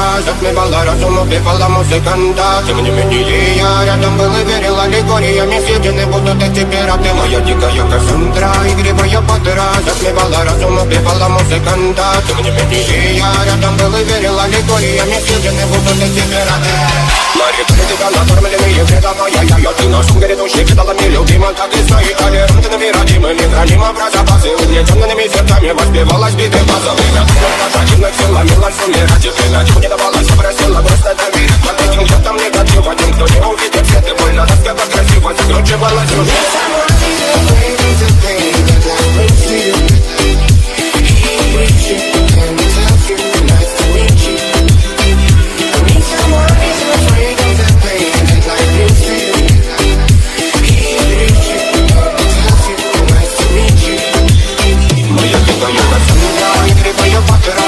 раз затмевала разум, убивала музыканта. Тем не менее я рядом был и верил аллегориями съедены будут эти пираты. Моя дикая Кассандра, игривая пантера, затмевала разум, убивала музыканта. Тем не менее я рядом был и верил аллегориями съедены будут эти пираты. Мари, критика, накормленные предавая я ты нашим грядущий кидалами любима, как и свои толерантными родимыми. Храним образа базы, угнетенными сердцами воспевалась биты базовых. Противных сил ломилась умирательно, чего не давалось, просила просто доверить. Под этим чертом негатив, один, кто не увидит свет и больно, насколько красиво закручивалась уже. Моя дикая Кассандра, игривая пантера,